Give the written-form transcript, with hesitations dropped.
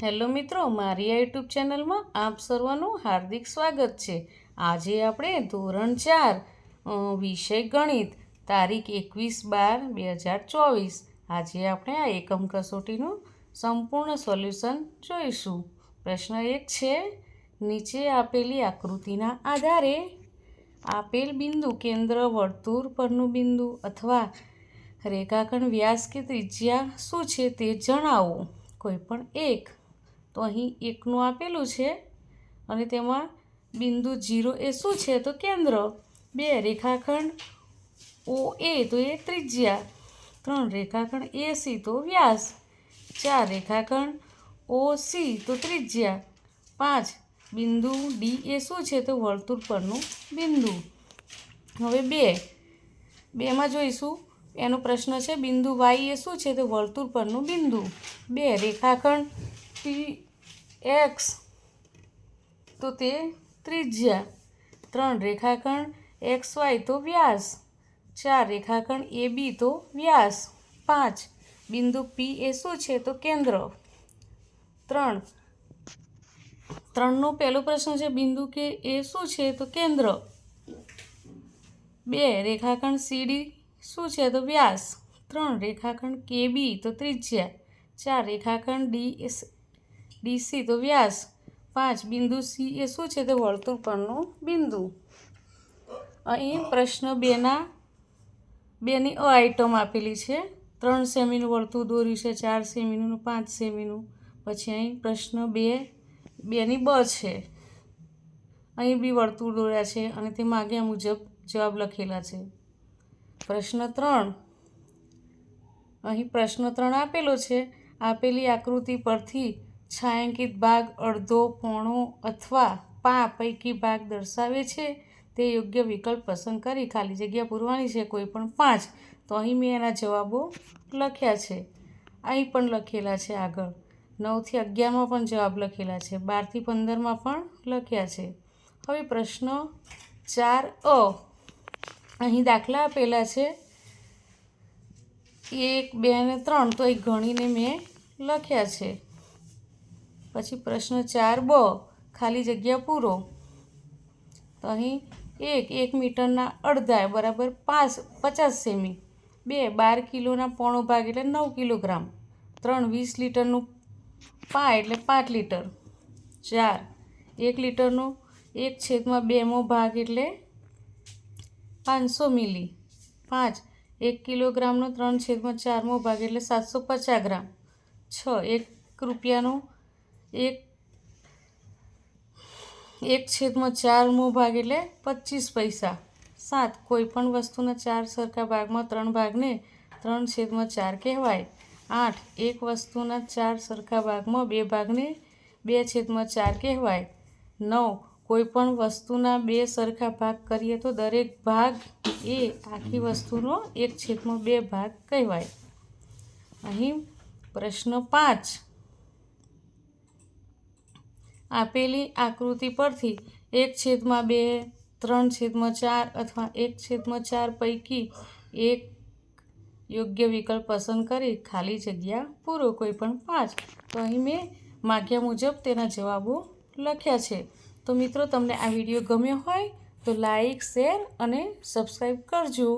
Hello મિત્રો, મારી આ યુટ્યુબ ચેનલમાં આપ સર્વનું હાર્દિક સ્વાગત છે। આજે આપણે ધોરણ 4 વિષય ગણિત તારીખ 21/12/2024 આજે આપણે આ એકમ કસોટીનું સંપૂર્ણ સોલ્યુશન જોઈશું। પ્રશ્ન 1 છે, નીચે આપેલી આકૃતિના આધારે આપેલ બિંદુ કેન્દ્ર વર્તુળ પરનું બિંદુ અથવા રેખાખંડ વ્યાસ કે ત્રિજ્યા શું છે તે જણાવો। કોઈ પણ એક, તો અહીં એકનું આપેલું છે અને તેમાં બિંદુ 0 એ શું છે તો કેન્દ્ર। 2 રેખાખંડ OA તો એ ત્રિજ્યા। 3 રેખાખંડ AC તો વ્યાસ। 4 રેખાખંડ OC તો ત્રિજ્યા। 5 બિંદુ D એ શું છે તો વર્તુળ પરનું બિંદુ। હવે 2માં જોઈશું, એનો પ્રશ્ન છે બિંદુ Y એ શું છે તો વર્તુળ પરનું બિંદુ। 2 રેખાખંડ PX તો તે ત્રિજ્યા। 3 રેખાખંડ XY તો વ્યાસ। 4 રેખાખંડ AB તો વ્યાસ। 5 બિંદુ P એ શું છે તો કેન્દ્ર। 3નો પહેલો પ્રશ્ન છે બિંદુ K એ શું છે તો કેન્દ્ર। 2 રેખાખંડ CD શું છે તો વ્યાસ। 3 રેખાખંડ KB તો ત્રિજ્યા। 4 રેખાખંડ DC તો વ્યાસ। 5 બિંદુ C એ શું છે તો વર્તુળ પરનું બિંદુ। અહીં પ્રશ્ન 2ની આઇટમ આપેલી છે। 3 સેમીનું વર્તુળ દોર્યું છે, 4 સેમીનું, 5 સેમીનું। પછી અહીં પ્રશ્ન 2ની બ છે, અહીં બી વર્તુળ દોર્યા છે અને તે માગ્યા મુજબ જવાબ લખેલા છે। પ્રશ્ન 3, અહીં પ્રશ્ન 3 આપેલો છે, આપેલી આકૃતિ પરથી છાંયાંકિત ભાગ અડધો, પોણો અથવા પા પૈકી ભાગ દર્શાવે છે તે યોગ્ય વિકલ્પ પસંદ કરી ખાલી જગ્યા પૂરવાની છે। કોઈ પણ 5, તો અહીં મેં એના જવાબો લખ્યા છે, અહીં પણ લખેલા છે। આગળ 9થી 11માં પણ જવાબ લખેલા છે, 12થી 15માં પણ લખ્યા છે। હવે પ્રશ્ન 4 અહીં દાખલા આપેલા છે 1, 2 અને 3, તો એ ગણીને મેં લખ્યા છે। પછી પ્રશ્ન 4 બ, ખાલી જગ્યા પૂરો। તો અહીં 1 મીટરના અડધા બરાબર 50 સેમી। 2 12 કિલોના પોણો ભાગ એટલે 9 કિલોગ્રામ। 3 20 લીટરનું પા એટલે 5 લીટર। 4 1 લીટરનો 1/2મો ભાગ એટલે 500 મિલી। 5 1 કિલોગ્રામનો 3/4મો ભાગ એટલે 750 ગ્રામ। 6 1 રૂપિયાનો 1/4મો ભાગ એટલે 25 પૈસા। 7 કોઈ પણ વસ્તુના 4 સરખા ભાગમાં 3 ભાગને 3/4 કહેવાય। 8 એક વસ્તુના 4 સરખા ભાગમાં 2 ભાગને 2/4 કહેવાય। 9 કોઈ પણ વસ્તુના 2 સરખા ભાગ કરીએ તો દરેક ભાગ એ આખી વસ્તુનો 1/2 ભાગ કહેવાય। અહીં પ્રશ્ન 5, આપેલી આકૃતિ પરથી 1/2, 3/4 અથવા 1/4 પૈકી એક યોગ્ય વિકલ્પ પસંદ કરી ખાલી જગ્યા પૂરો। કોઈ પણ 5, તો અહીં મેં માગ્યા મુજબ તેના જવાબો લખ્યા છે। તો મિત્રો, તમને આ વિડીયો ગમ્યો હોય તો લાઈક, શેર અને સબસ્ક્રાઈબ કરજો।